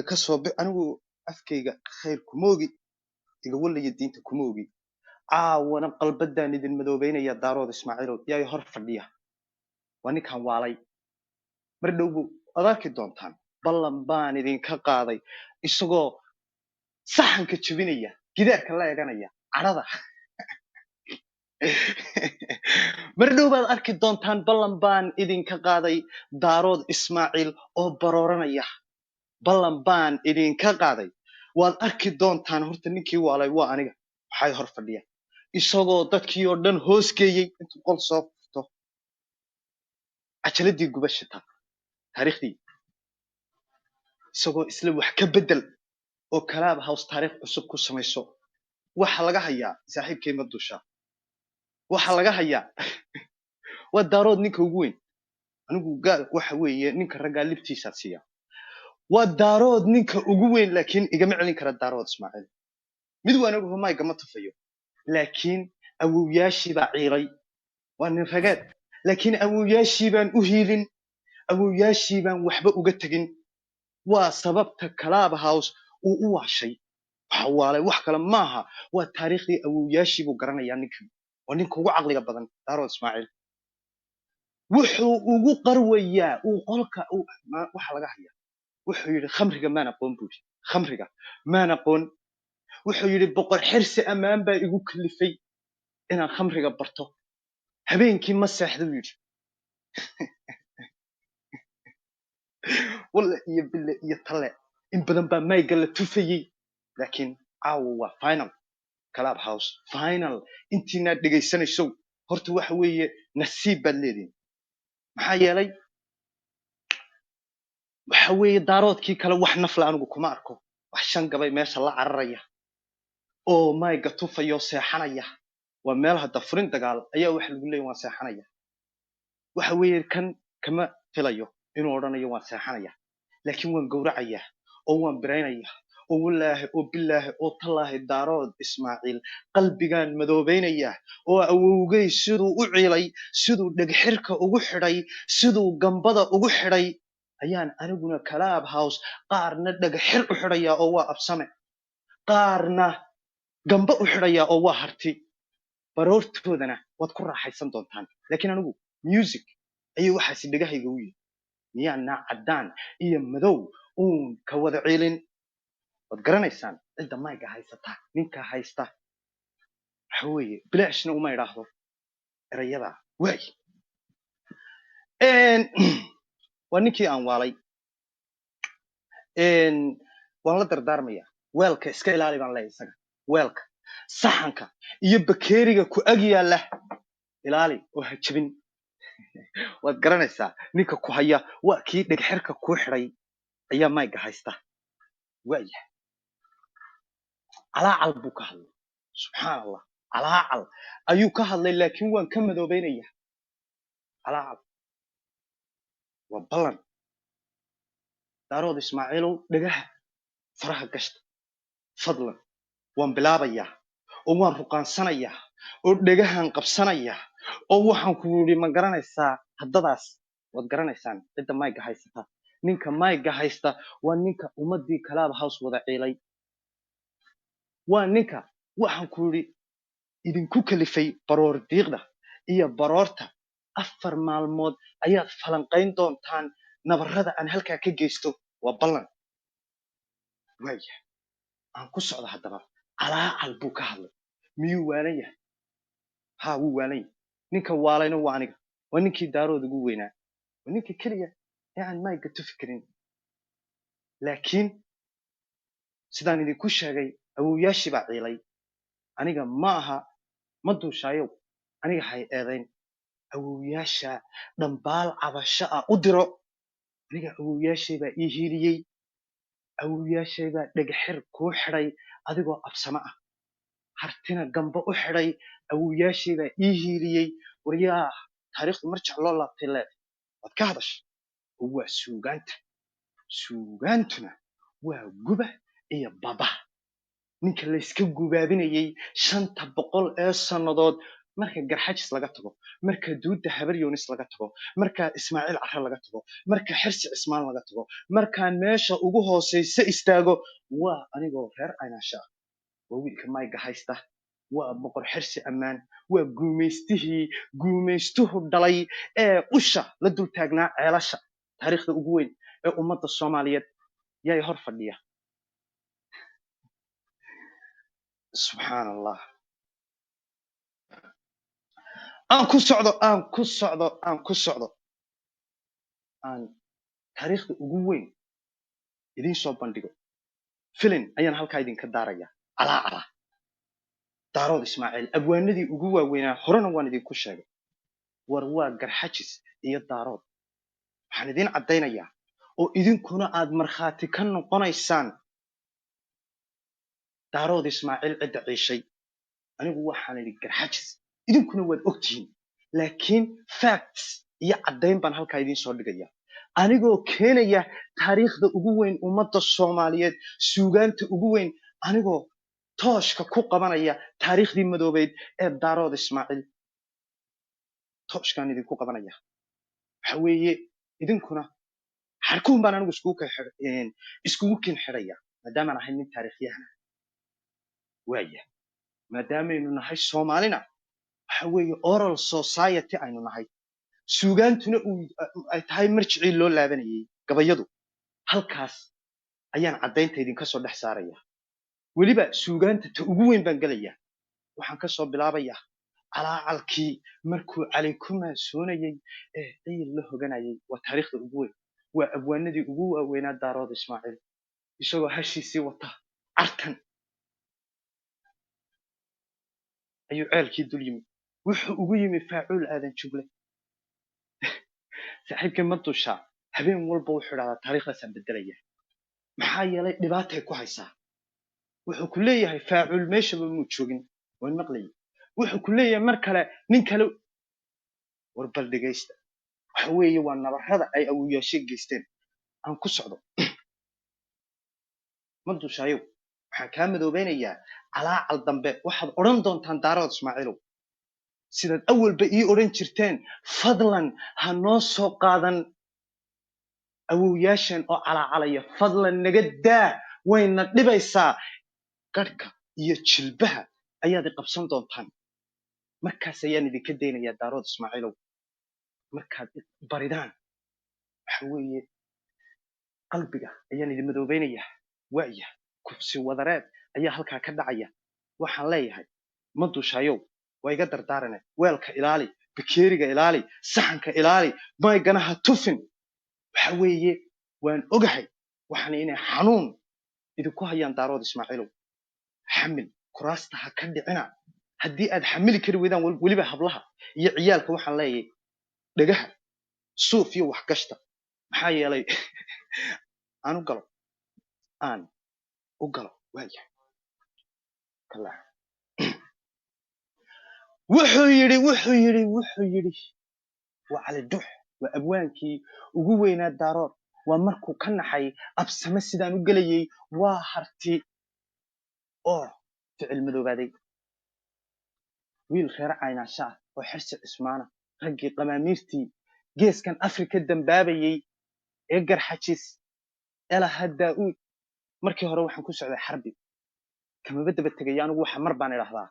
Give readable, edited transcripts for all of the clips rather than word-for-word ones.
كسب أنا أفكي خير كموجي يقول لي الدين كموجي وانا قلب بداني دين مدوبين يا دارود اسماعيل يا يهر فديها واني كان والي مردوب أذاك دونتان بلن بان idin ka qaaday isagoo saxanka jabinaya gidaarka la eeganaya carada mardhow baad arki doontaan ballan baan idinka qaaday daarood ismaaciil oo barooranaya ballan baan idinka qaaday waad arki doontaan horta ninkii waalay waa aniga waxay hor fadhiya isagoo dadkii oo dhan hoos geeyay intuu qol soo furto cajaladii gubashata taariikhdii isagoo isla wax ka bedel oo kalaab house taariikh cusub ku samayso waxa laga hayaa saaxiibkay ma dusha waxa laga hayaa waa daarood ninka ugu weyn anigu gaal waxa weeye ninka ragga libtiisa siiya waa daarood ninka ugu weyn laakiin igama celin kara daarood ismaaciil mid waan ogahay ma igama tafayo laakiin awowyaashii baa ciilay waa nin rageed laakiin awowyaashii baan u hiilin awowyaashii baan waxba uga tagin waa sababta kalaab house uu u waashay waxa waalay wax kale maaha waa taariikhdii awowyaashii buu garanayaa ninkan waa ninka ugu caqliga badan daarood ismaaciil wuxuu ugu qarwayaa uu qolka waxa laga hayaa wuxuu yidhi khamriga maan aqoon buu yidhi khamriga maan aqoon wuxuu yidhi boqor xirsi ammaan baa igu kalifay inaan khamriga barto habeenkii ma seexdo buu yidhi walla iyo bille iyo talle in badan baa mayga la tufayey laakiin caawa waa final club house final intiinaad dhegaysanayso horta waxa weeye nasiib baad leedihin maxaa yeelay waxa weeye daaroodkii kale wax nafla anigu kuma arko wax shan gabay meesha la cararaya oo mayga tufayo seexanaya waa meel hadda furin dagaal ayaa wax lagu leeyahay waan seexanaya waxa weeye kan kama filayo inuu odhanayo waan seexanaya laakiin waan gowracaya oo waan biraynaya oo wallaahi oo billaahi oo tallaahi daarood ismaaciil qalbigaan madoobaynaya oo awowgay siduu u ciilay siduu dhagxirka ugu xidhay siduu gambada ugu xidhay ayaan aniguna kalaab house qaarna dhagxir u xidhaya oo waa absame qaarna gamba u xidhaya oo waa harti baroortoodana waad ku raaxaysan doontaan laakiin anigu music ayuu waxaasi dhagahayga u yidhi miyaana caddaan iyo madow uun ka wada ciilin waad garanaysaan cidda mayga haysata ninka haysta waxa weeye bilaashna uma idhaahdo erayada waay waa ninkii aan waalay waan la dardaarmaya weelka iska ilaali baan leeyahay isaga weelka saxanka iyo bakeeriga ku ag yaalla ilaali oo ha jabin waad garanaysaa ninka ku haya waa kii dhagxirka ku xidhay ayaa mayga haysta waaya calaacal buu ka hadlay subxaan allah calaacal ayuu ka hadlay laakiin waan ka madoobaynaya calaacal waa ballan daarood ismaaciilow dhagaha faraha gashta fadlan waan bilaabayaa oo waan ruqaansanayaa oo dhagahan qabsanayaa oo waxaan ku yidhi ma garanaysaa haddadaas waad garanaysaan cidda mayga haysata ninka mayga haysta waa ninka ummadii kalaab house wada ciilay waa ninka waxaan ku yidhi idinku kalifay baroor diiqda iyo baroorta 4 maalmood ayaad falanqayn doontaan nabarrada aan halkaa ka geysto waa ballan waaya aan ku socdo haddaba calaacal buu ka hadlay miyuu waalan yahay haa wuu waalan yahay ninka waalayna waa aniga waa ninkii daarood ugu weynaa waa ninka keliya ee aan mayga tufi karin laakiin sidaan idinku sheegay awowyaashii baa ciilay aniga ma aha ma duushaayow aniga hay eedayn awowyaasha dhambaal cabasho ah u diro aniga awowyaashay baa ii hiiliyey awowyaashay baa dhagxir kuu xidhay adigoo absamo ah hartina gamba u xidhay awowyaashay baa ii hiiliyey waryaa taariikhdu marjac loo laabtay leed waad ka hadashay oo waa suugaanta suugaantuna waa guba iyo baba ninka layska gubaabinayey 500 ee sannadood marka garxajis laga tago, marka duudda habar yoonis laga tago, marka ismaaciil carre laga tago, marka xirsi cismaan laga tago, markaan meesha ugu hooseysa istaago waa anigoo reer caynaasha ah, waa wiilka mayga haysta, waa boqor xirsi ammaan, waa guumaystuhu dhalay ee usha la dul taagnaa ceelasha taariikhda ugu weyn ee ummadda soomaaliyeed yay hor fadhiya. subxaan allah. aan ku socdo aan taariikhda ugu weyn idiin soo bandhigo. filin ayaan halkaa idinka daaraya calaa daarood ismaaciil abwaanadii ugu waaweynaa horena waan idinku sheegay. war waa garxajis iyo daarood. waxaan idiin caddaynayaa oo idinkuna aad markhaati ka noqonaysaan daarood ismaaciil cidda ciishay. anigu waxaan idhi garxajis, idinkuna waad ogtihiin, laakiin facts iyo caddayn baan halkaa idiin soo dhigaya anigoo keenaya taariikhda ugu weyn ummadda soomaaliyeed, suugaanta ugu weyn, anigoo tooshka ku qabanaya taariikhdii madoobeyd ee daarood ismaaciil. tooshkaan idinku qabanaya waxa weeye idinkuna xarkuun baan anigu iskugu kin xidhaya maadaamaan ahay nin taariikhyahana. waaya maadaamaynu nahay soomaalina waxa weeye oral society aynu nahay, suugaantuna ay tahay marjicii loo laabanayay gabayadu. halkaas ayaan caddaynta idinka soo dhex saaraya. weliba suugaanta ta ugu weyn baan gelaya. waxaan ka soo bilaabayaa calaacalkii markuu cali ku maasoonayey ee ciil la hoganayay. waa taariikhda ugu weyn, waa abwaanadii ugu waaweynaa daarood ismaaciil, isagoo hashiisii wata cartan ayuu ceelkii dul yimi. wuxuu ugu yimi faacuul aadan jugle. saaxiibkii madusha habeen walba wuxuu idhahdaa taariikhdaasaan bedelaya, maxaa yeelay dhibaatay ku haysaa. wuxuu ku leeyahay faacuul meeshaba muu joogin, waan maqlayay. wuxuu ku leeyahay mar kale nin kale. war bal dhegaysta, waxa weeye waa nabarrada ay awooyaashay geysteen. aan ku socdo. madushayow waxaan kaa madoobeynayaa calaacal dambe waxaad odhan doontaan daarood ismaaciilow sidaad awalba ii odhan jirteen. fadlan ha noo soo qaadan awowyaashan oo calaacalaya, fadlan naga daa, wayna dhibaysaa. garhka iyo jilbaha ayaad i qabsan doontaan. markaas ayaan idinka daynayaa daarood ismaaciilow. markaad baridaan waxa weeye qalbiga ayaan idin madoobeynayaa. waaya kufsi wadareed ayaa halkaa ka dhacaya. waxaan leeyahay madushayow waa iga dardaarane, weelka ilaali, bakeeriga ilaali, saxanka ilaali, maygana ha tufin. waxa weeye waan ogahay waxaana inay xanuun idinku hayaan daarood ismaaciilow. xamil kuraasta ha ka dhicina. haddii aad xamili kari weydaan weliba hablaha iyo ciyaalka waxaan leeyahay dhagaha suuf iyo waxgashta. maxaa yeelay aan u galo waaya wuxuu yidhi waa cali dux, waa abwaankii ugu weynaa daarood. waa markuu ka naxay absame sidaan u gelayay. waa harti oo ficil madoobaaday. wiil reer caynaasha ah oo xirsi cismaana, raggii qamaamiirtii geeskan afrika dambaabayay ee garxajis elaha daa'uud. markii hore waxaan ku socday xarbi, kamaba daba tegaya anigu waxa mar baan idhahdaa,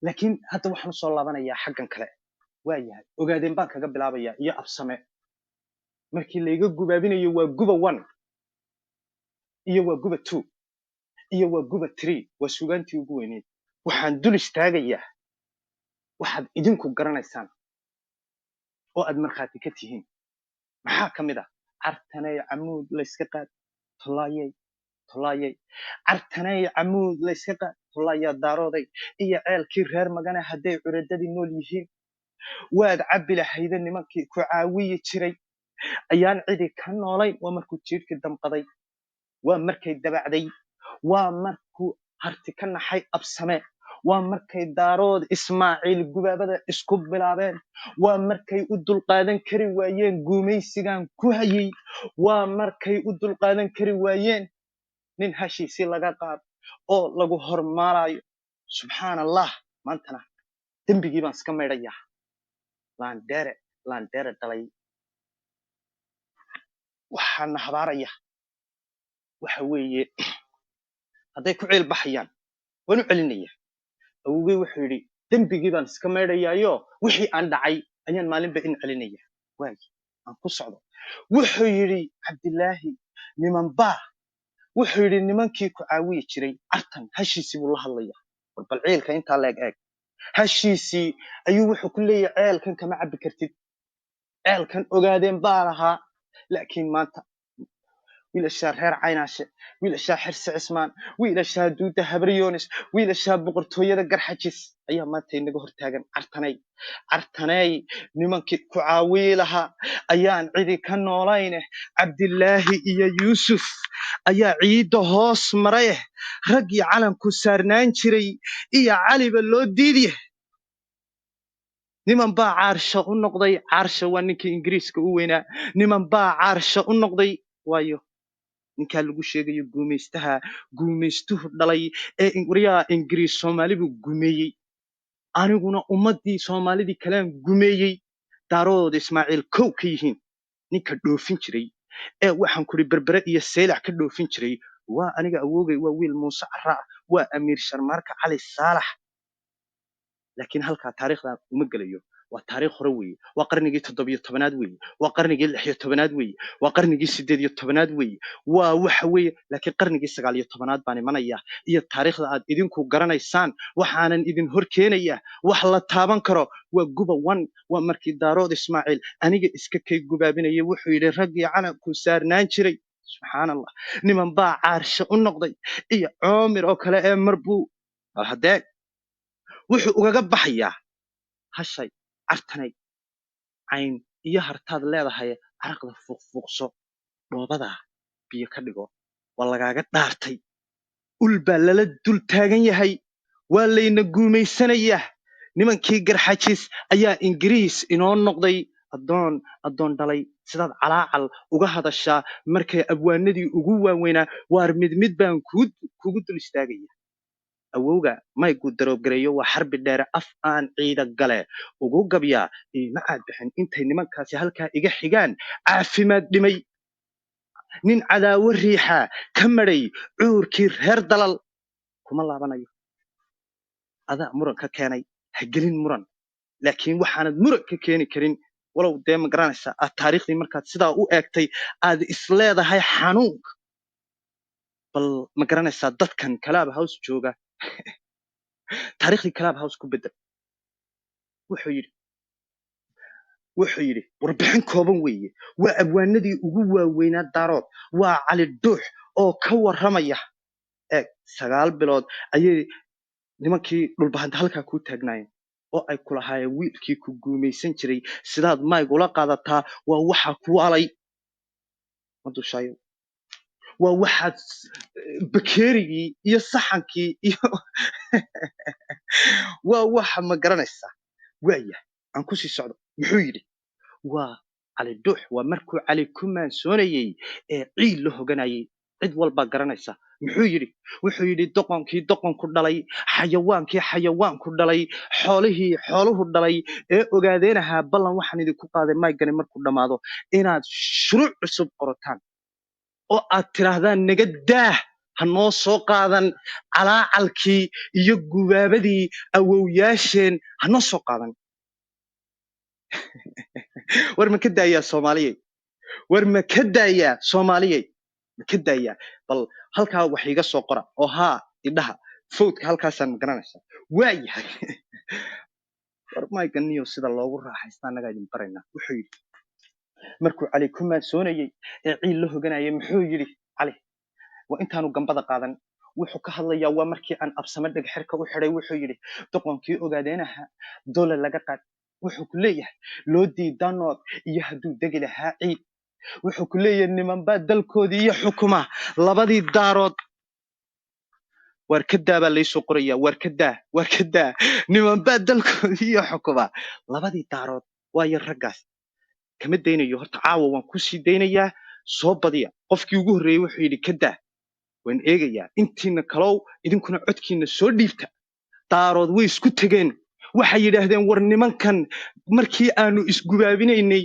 laakiin hadda waxaan usoo laabanayaa xaggan kale. waayahay ogaadeen baan kaga bilaabaya iyo absame. markii layga gubaabinayo waa guba 1 iyo waa guba 2 iyo waa guba 3. waa suugaantii ugu weyneed. waxaan dul istaagayaa waxaad idinku garanaysaan oo aad markhaati ka tihiin. maxaa ka mid ah cartanay camuud layska qaad tolaayay cartanay camuud layska qaad tolaayaa daarooday iyo ceelkii reer magane hadday curadadii nool yihiin. waad cabbi lahayda nimankii ku caawiyi jiray ayaan cidi ka noolayn. waa markuu jiirkii damqaday, waa markay dabacday, waa markuu harti ka naxay absame, waa markay daarood ismaaciil gubaabada isku bilaabeen, waa markay u dulqaadan kari waayeen guumaysigan ku hayay, waa markay u dulqaadan kari waayeen nin hashiisii laga qaado oo lagu hormaalayo. subxaan allah. maantana dembigii baan iska maydhayaa laandheere dhalay waxaana habaaraya waxa weeye hadday ku ceel baxayaan waan u celinaya awowgey wuxuu yidhi dembigii baan iska maydhayaayo wixii aan dhacay ayaan maalinba in celinaya waagi aan ku socdo wuxuu yidhi cabdilaahi nimanbaa wuxuu yidhi nimankii ku caawiyi jiray artan hashiisii buu la hadlaya war bal ciilka intaa leeg eeg hashiisii ayuu wuxuu ku leeyahay ceelkan kama cabbi kartid ceelkan ogaadeen baa lahaa laakiin maanta wiilashaa reer caynaashe wiilashaa xirse cismaan wiilashaa duuda habaryoonis wiilashaa boqortooyada garxajis ayaa maanta inaga hortaagan cartaney nimankii ku caawiyi lahaa ayaan cidi ka noolayne cabdilaahi iyo yuusuf ayaa ciidda hoos maraye raggii calanku saarnaan jiray iyo caliba loo diidiye niman baa caarsha u noqday caarsha waa ninkii ingiriiska u weynaa niman baa caarsha u noqday waayo ninkaa lagu sheegayo guumaystuhu dhalay ee waryaa ingiriis soomaali buu gumeeyey aniguna ummaddii soomaalidii kalean gumeeyey daaradooda ismaaciil kow ka yihiin ninka dhoofin jiray ee waxaan kuri berbere iyo seylac ka dhoofin jiray waa aniga awoogay waa wiil muuse caraa waa amiir sharmaarka cali saalax laakiin halkaa taariikhdan uma gelayo waa taariikh hore weeye waa qarnigii 17aad weeye waa qarnigii 16aad weeye waa qarnigii 18aad weeye waa waxa weeye laakiin qarnigii 19aad baan imanaya iyo taariikhda aad idinku garanaysaan waxaanan idin hor keenaya wax la taaban karo waa guba waa markii daarood ismaaciil aniga iska kay gubaabinaya wuxuu yidhi raggii calanku saarnaan jiray subxaan allah niman baa caarsha u noqday iyo coomir oo kale ee marbuu bal haddee wuxuu ugaga baxayaa hashay cartanay cayn iyo hartaad leedahay caraqda fuuqfuuqso dhoobadaa biyo ka dhigo waa lagaaga dhaartay ul baa lala dul taagan yahay waa layna guumaysanayaa nimankii garxajis ayaa ingiriis inoo noqday addoon dhalay sidaad calaacal uga hadashaa markay abwaanadii ugu waaweynaa waar mid baan kugu dul istaagaya awowga maygu daroobgareeyo waa xarbi dheere af aan ciida gale ugu gabyaa iima aad bixin intay nimankaasi halkaa iga xigaan caafimaad dhimay nin cadaawo riixaa ka madhay cuurkii reer dalal kuma laabanayo adaa muran ka keenay ha gelin muran laakiin waxaanad muran ka keeni karin walow dee ma garanaysaa aad taariikhdii markaad sidaa u eegtay aad isleedahay xanuunka bal ma garanaysaa dadkan kalaab house jooga taariikhdii kalaab house ku bedel wuxuu yidhi warbixin kooban weeye waa abwaanadii ugu waaweynaa daarood waa cali dhuux oo ka warramaya eeg 9 bilood ayay nimankii dhulbahanta halkaa kuu taagnaayeen oo ay ku lahaayeen wiilkii ku guumaysan jiray sidaad maygula qaadataa waa waxa ku alay ma dushaayo waa waxaad bakeerigii iyo saxankii iyo waa waxa ma garanaysaa waaya aan ku sii socdo muxuu yidhi waa cali dhuux waa markuu cali ku maansoonayey ee ciil la hoganayay cid walbaa garanaysa wuxuu yidhi doqonkii doqonku dhalay xayawaankii xayawaanku dhalay xooluhu dhalay ee ogaadeenahaa ballan waxaan idinku qaaday maygani markuu dhammaado inaad shuruuc cusub qorataan oo aad tidhaahdaan naga daah ha noo soo qaadan calaacalkii iyo gubaabadii awowyaasheen ha noo soo qaadan war ma ka daayaa soomaaliyey ma ka daayaa bal halkaa wax iga soo qora oo haa idhaha fowdka halkaasaan ma garanaysaa waa yahay war mayganiyo sida loogu raaxaysta annagaa idin baraynaa wuxuu yidhi markuu cali ku maansoonayey ee ciil la hoganayay muxuu yidhi cali waa intaanu gambada qaadan wuxuu ka hadlayaa waa markii aan absame dhegxirka u xidhay wuxuu yidhi doqonkii ogaadeenaha dole laga qaad wuxuu ku leeyahay loo diidanood iyo hadduu degi lahaa ciid wuxuu ku leeyahay nimanbaa dalkoodii iyo xukuma labadii daarood waar ka daa baa laysoo qorayaa waar ka daa nimanbaa dalkoodii iyo xukuma labadii daarood waayo raggaas kama daynayo horta caawa waan ku sii daynayaa soo badiya qofkii ugu horreeyey wuxuu yidhi ka daa waan eegayaa intiina kalow idinkuna codkiina soo dhiibta daarood way isku tegeen waxay yidhaahdeen war nimankan markii aanu isgubaabinaynay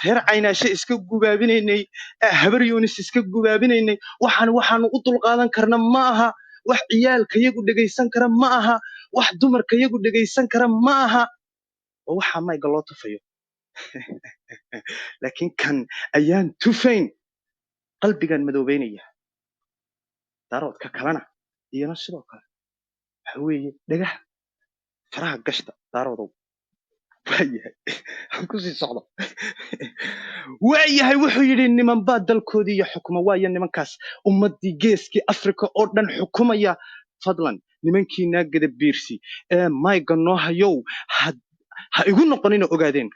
reer caynaashe iska gubaabinaynay habar yuunis iska gubaabinaynay waxaanu u dulqaadan karna ma aha wax ciyaalka yagu dhegaysan kara ma aha wax dumarka yagu dhegaysan kara ma aha oo waxaa mayga loo tufayo laakiin kan ayaan tufayn qalbigan madoobaynaya daaroodka kalena iyana sidoo kale waxa weeye dhagaha faraha gashta daaroodow waayahay aan kusii socdo waayahay wuxuu yidhi niman baa dalkoodii iyo xukuma waayo nimankaas ummaddii geeskii afrika oo dhan xukumaya fadlan nimankii naagada biirsi ee mayga noo hayow ha igu noqonina ogaadeen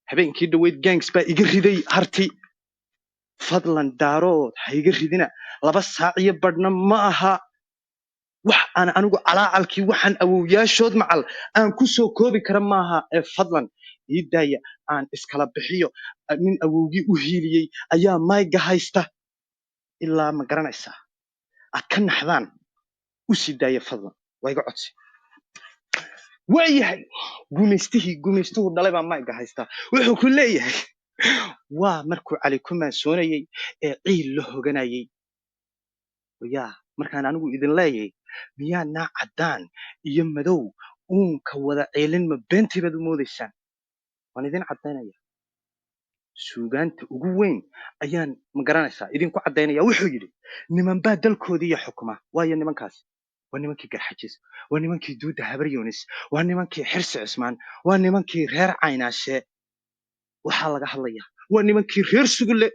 habeenkii dhaweyd gangs baa iga riday harti fadlan daarood ha iga ridina 2 saac iyo badhna ma aha wax aan anigu calaacalkii waxaan awowyaashood macal aan ku soo koobi kara maaha ee fadlan ii daaya aan iskala bixiyo nin awowgii u hiiliyey ayaa mayga haysta ilaa ma garanaysaa aad ka naxdaan u sii daaya fadlan waa iga codsi waayahay gumaystuhu dhalay baa mayga haystaa wuxuu ku leeyahay waa markuu cali ku maansoonayey ee ciil la hoganayey yaa markaan anigu idin leeyahay miyaa naa caddaan iyo madow uunka wada ceelin ma beentii baad u moodaysaan waan idin caddaynaya suugaanta ugu weyn ayaan ma garanaysaa idinku caddaynaya wuxuu yidhi niman baa dalkoodii iyo xukuma waayo nimankaas waa nimankii garxajis waa nimankii duudda habar yuunis waa nimankii xirsi cismaan waa nimankii reer caynaashe waxaa laga hadlayaa waa nimankii reer sugulle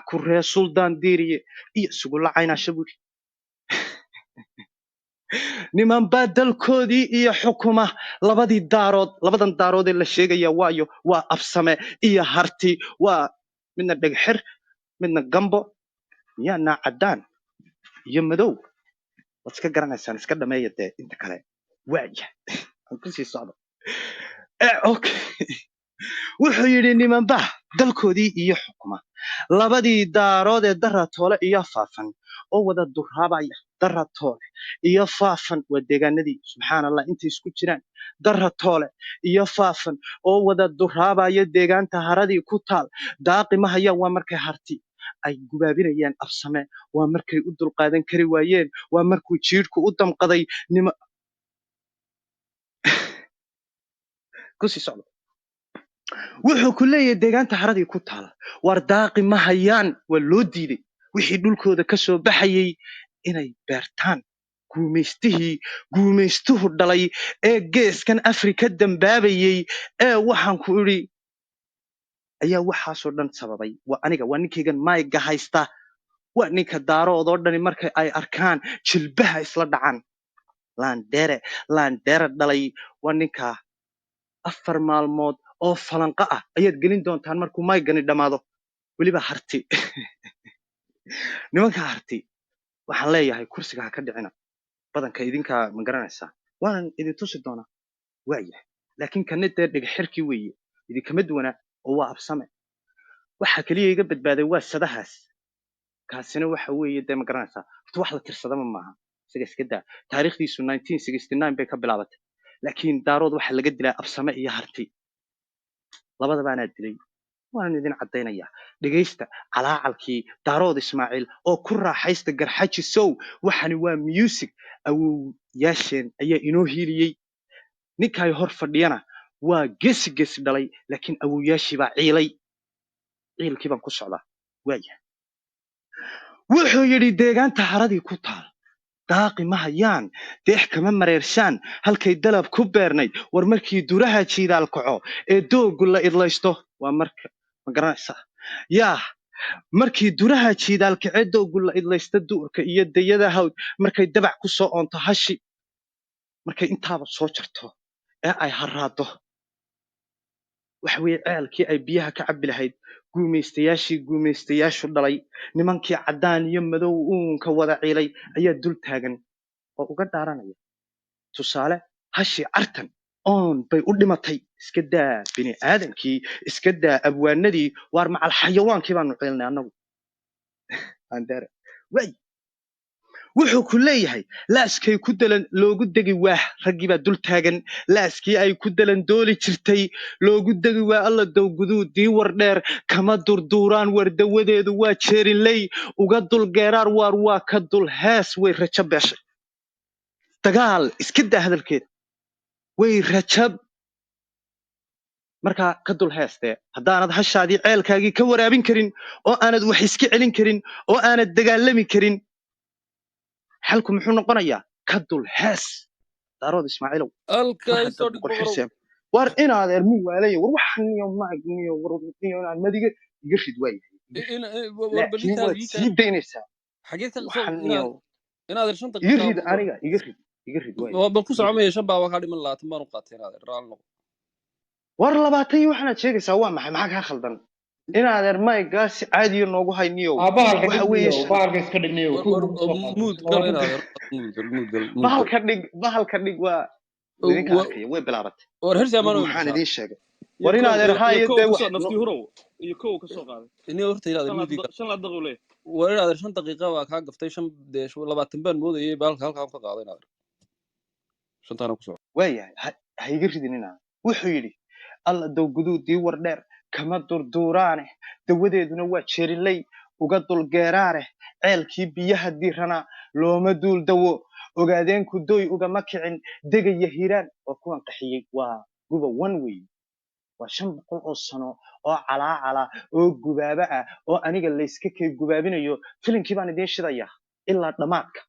ku reer suldaan diiriye iyo sugulla caynaashe buuri niman baa dalkoodii iyo xukuma labadan daarood ee la sheegaya waayo waa absame iyo harti waa midna dhegxir midna gambo miyaa naa caddaan iyo madow waad iska garanaysaan iska dhameeya dee inta kale waaya aan kusii socdo wuxuu yidhi nimanba dalkoodii iyo xukuma labadii daarood ee daratoole iyo faafan oo wada duraabaya daratoole iyo faafan waa deegaanadii subxaan allah intay isku jiraan daratoole iyo faafan oo wada duraabaya deegaanta haradii ku taal daaqi ma hayaan waa markay harti ay gubaabinayaan absame waa markay u dulqaadan kari waayeen waa markuu jiidhku u damqaday kusii socdo wuxuu ku leeyahay deegaanta haradii ku taal war daaqi ma hayaan waa loo diiday wixii dhulkooda ka soo baxayey inay beertaan guumaystuhu dhalay ee geeskan afrika dambaabayey ee waxaan ku idhi ayaa waxaasoo dhan sababay waa aniga waa ninkaygan mayga haysta waa ninka daaroodoo dhani markay ay arkaan jilbaha isla dhacan laandheere dhalay waa ninka 4 maalmood oo falanqa ah ayaad gelin doontaan markuu maygani dhammaado weliba harti nimanka harti waxaan leeyahay kursiga ha ka dhicina badanka idinkaa ma garanaysaa waanan idin tusi doonaa waayahay laakiin kana dee dhegxirkii weeye idinkama duwanaa oo waa absame waxa keliya iga badbaaday waa sadahaas kaasina waxa weeye dee ma garanaysaa horta wax la tirsadama maaha isaga iska daa taariikhdiisu 1969 bay ka bilaabatay laakiin daarood waxa laga dilaa absame iyo harti labadabaanaa dilay waan idin caddaynaya dhegaysta calaacalkii daarood ismaaciil oo ku raaxaysta garxajisow waxani waa music awowyaasheen ayaa inoo hiiliyey ninkaay hor fadhiyana waa gesi dhalay laakiin awowyaashii baa ciilkii baan ku socdaa waaya wuxuu yidhi deegaanta haradii ku taal daaqi ma hayaan deex kama mareershaan halkay dalab ku beernayd war markii duraha jiidaal kaco ee doogu la idlaysto waa marka ma garanaysaa yaa markii duraha jiidaal kacee doogu la idlaysto duurka iyo dayada hawd markay dabac ku soo oonto hashi markay intaaba soo jarto ee ay haraado waxa weeye ceelkii ay biyaha ka cabbi lahayd guumaystayaashu dhalay nimankii caddaan iyo madow uunka wada ciilay ayaa dul taagan oo uga dhaaranaya tusaale hashi cartan oon bay u dhimatay iska daa bini aadamkii iska daa abwaanadii waar macal xayawaankii baanu ciilnay annagu wuxuu ku leeyahay laaskay ku dalan loogu degi waa raggii baa dul taagan laaskii ay ku dalan dooli jirtay loogu degi waa alla dowguduudii war dheer kama durduuraan wardawadeedu waa jeerinley uga dul geeraar waar waa ka dul hees way rajo beeshay dagaal iska daa hadalkeeda way rajab markaa ka dul heestee haddaanad hashaadii ceelkaagii ka waraabin karin oo aanad wax iska celin karin oo aanad dagaalami karin xalku muxuu noqonayaa ka dul hees daarood ismaaciilow halkaa isoo dhig boqorow war inaadeer mu waalaya war waxan iyo maag iyo war iyo inaan madiga iga rid waayahay laakiin waad sii daynaysaa xageed ka waxan qasoo iyo inaad shanta iga rid aniga iga rid waayahay bal ku socomaya shan baa ka dhiman 20 baan u qaatay inaad raal noqo war 20 iyo waxaad sheegaysaa waa maxay maxaa ka khaldan inaadeer maygaas caadi noogu hayniyo waxa weeye bahalka iska dhigniyo mood gal inaad bahalka dhig waa idinka arkaya way bilaabatay war hersi amaano waxaan idin sheegay war inaadeer haayo dee wax naftii hurow iyo kow ka soo qaaday inay horta inaad mood shan la daqiiqo leey war inaad 5 daqiiqo waa ka gaftay 20 baan moodayay baalka halkaan ka qaaday inaad shantaana ku soo waayahay ha iga ridin inaa wuxuu yidhi alla dow guduudii war dheer kama durduuraane dawadeeduna waa jeerinley uga dulgeeraare ceelkii biyaha diirana looma duul dawo ogaadeenku doy ugama kicin degaya hiiraan waa kuwan qaxiyey waa guba one way waa 500 oo sano oo calaacala oo gubaaba ah oo aniga layska kay gubaabinayo filinkii baan idiin shidaya ilaa dhamaadka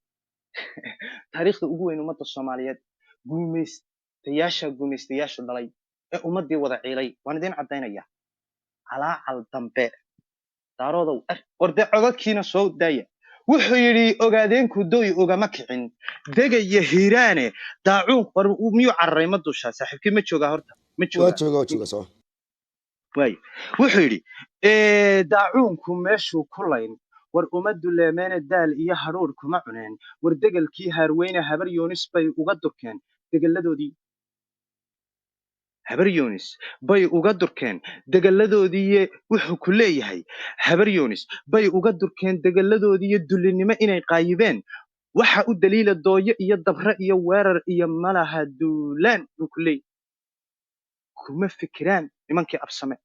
taariikhda ugu weyn ummadda Soomaaliyeed gumaystayaasha dhalay ee ummadii wada ciilay waan idiin cadaynaya calaacal dambe daaroodow warde codadkiina soo daaya wuxuu yidhi ogaadeenku doy ugama kicin degaya hiiraane daacuun war miyuu cararay ma dushaa saaxiibkii ma joogaa horta ma jooga soo waay wuxuu yidhi daacuunku meeshuu ku layn war ummaddu leemeene daal iyo hadhuudh kuma cuneen war degelkii haarweyne habar yoonis bay uga durkeen degelladoodii habar yoonis bay uga durkeen degelladoodii wuxuu ku leeyahay habar yoonis bay uga durkeen degelladoodii dullinimo inay qaayibeen waxa u daliila dooyo iyo dabre iyo weerar iyo malaha duulaan buu ku leeyahay kuma fikiraan nimankii absame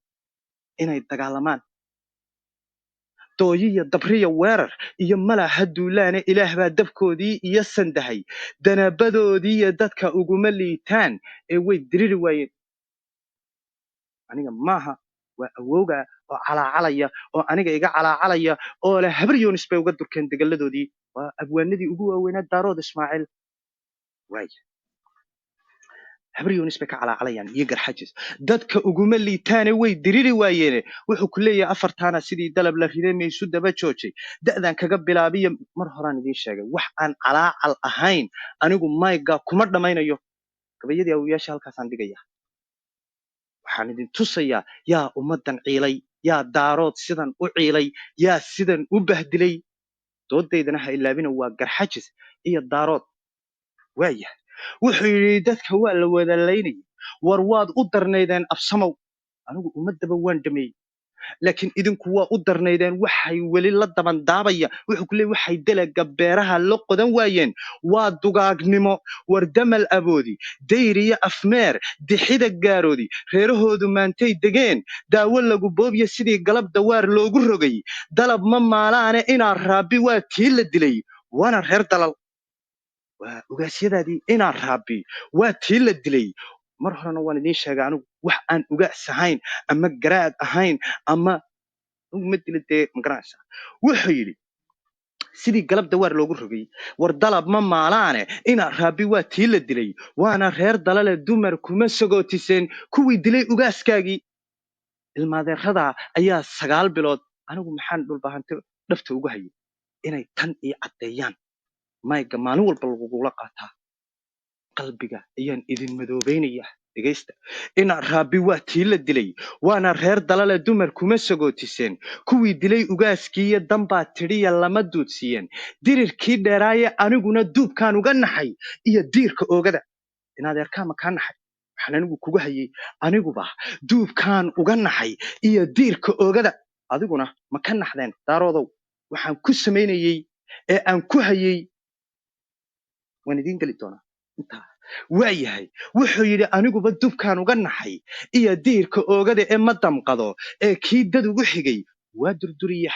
inay dagaalamaan dooyo iyo dabriya weerar iyo malaha duulaane ilaah baa dabkoodii iyo sandahay danaabadoodii iyo dadka uguma liitaan ee way diriri waayeen aniga maaha waa awowga oo calaacalaya oo aniga iga calaacalaya oo leh habar yoonis bay uga durkeen degelladoodii waa abwaanadii ugu waaweynaa daarood ismaaciil waaya habar yoonis bay ka calaacalayaan iyo garxajis dadka uguma liitaane way diriri waayeene wuxuu ku leeyahay afartaana sidii dalab la riday maysu daba joojay da'dan kaga bilaabiya mar horaan idiin sheegay wax aan calaacal ahayn anigu mayga kuma dhammaynayo gabayadii awiyaasha halkaasaan dhigaya waxaan idin tusayaa yaa ummaddan ciilay yaa daarood sidan u ciilay yaa sidan u bahdilay doodaydana ha ilaabina waa garxajis iyo daarood waayahay wuxuu yidhi dadka waa la wadalaynayay war waad u darnaydeen absamow anigu ummaddaba waan dhameeyey laakiin idinku waa u darnaydeen waxay weli la dabandaabaya wuxuu ku leeyahay waxay dalaga beeraha la qodan waayeen waa dugaagnimo war damal aboodi dayr iyo afmeer dixida gaaroodi reerahoodu maantay degeen daawo lagu boobya sidii galab dawaar loogu rogay dalab ma maalaane inaa raabi waa tii la dilay waana reer dalal waa ugaasyadaadii inaan raabi waa tii la dilay mar horena waan idiin sheegay anigu wax aan ugaas ahayn ama garaad ahayn ama ma dila dee magaranaysaa wuxuu yidhi sidii galab dawaar loogu rogay war dalab ma maalaane inaan raabi waa tii la dilay waana reer dalale dumar kuma sagootiseen kuwii dilay ugaaskaagii ilmaadeeradaa ayaa 9 bilood anigu maxaan dhulbahante dhafta ugu hayay inay tan ii caddeeyaan mayga maalin walba lagugula qaataa qalbiga ayaan idin madoobaynaya dhegaysta inaan raabi waa tii la dilay waana reer dalale dumar kuma sagootiseen kuwii dilay ugaaskii iyo danbaa tidhiya lama duudsiiyeen dirirkii dheeraaye aniguna duubkaan uga naxay iyo diirka oogada inadeerkaa ma kaa naxay waxaan anigu kugu hayay aniguba duubkaan uga naxay iyo diirka oogada adiguna ma ka naxdeen daaroodow waxaan ku samaynayey ee aan ku hayay waan idiin geli doonaa intaa waa yahay wuxuu yidhi aniguba dubkaan uga naxay iyo diirka oogada ee ma damqado ee kii dad ugu xigay waa durduriya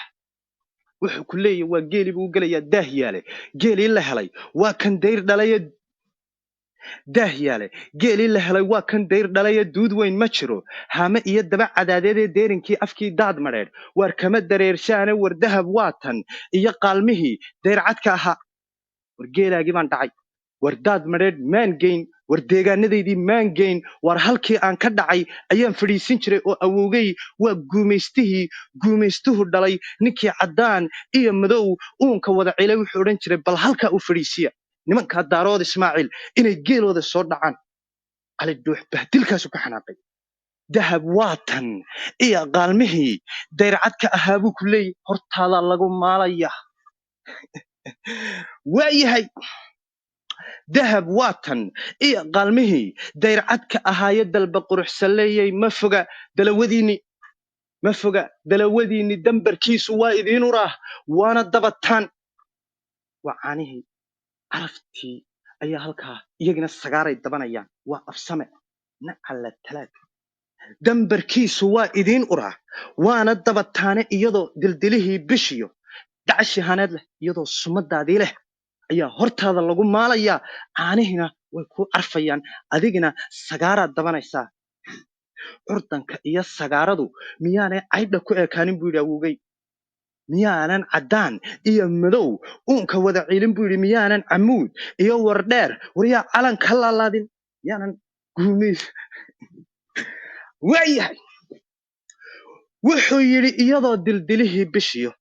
wuxuu ku leeyahy waa geeli buu gelayaa daah yaale geelii la helay waa kan dayr dhalaya daah yaale geelii la helay waa kan dayr dhalaya duud weyn ma jiro haame iyo daba cadaadeedee deerinkii afkii daad madheedh waar kama dareershaane war dahab waa tan iyo qaalmihii dayr cadka ahaa war geelaagii baan dhacay war daad madheedh maan geyn war deegaanadaydii maan geyn war halkii aan ka dhacay ayaan fadhiisin jiray oo awowgay waa guumaystuhu dhalay ninkii caddaan iyo madow uunka wada cilay wuxuu odhan jiray bal halkaa u fadhiisiya nimankaa daarood ismaaciil inay geelooda soo dhacaan cali dhuux bahdilkaasu ka xanaaqay dahab waa tan iyo qaalmihii dayrcadka ahaa buu ku leeyahy hortaadaa lagu maalaya waa yahay dahab waa tan iyo qaalmihii dayrcadka ahaaye dalba quruxsan leeyay ma foga dalawadiinni dambarkiisu waa idiin uraah waana dabataan waa caanihii caraftii ayaa halkaa iyagina sagaaray dabanayaan waa afsame nacala talaag dambarkiisu waa idiin uraa waana dabataane iyadoo dildilihii bishiyo dacashi haneed leh iyadoo sumadaadii leh ayaa hortaada lagu maalayaa caanihiina way ku carfayaan adigina sagaaraad dabanaysaa curdanka iyo sagaaradu miyaanay caydha ku ekaanin buu yidhi awowgey miyaanan caddaan iyo madow uunka wada ciilin buu yidhi miyaanan camuud iyo wardheer waryaa calan ka laalaadin miyaanan guumays waayahay wuxuu yidhi iyadoo dildilihii bishiyo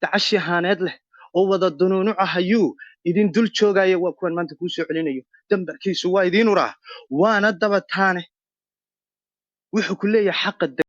dacashi haaneed leh oo wada dunuunuca hayuu idin dul joogaya waa kuwan maanta kuu soo celinayo dambarkiisu waa idiin uraa waana dabataane wuxuu ku leeyahay xaqa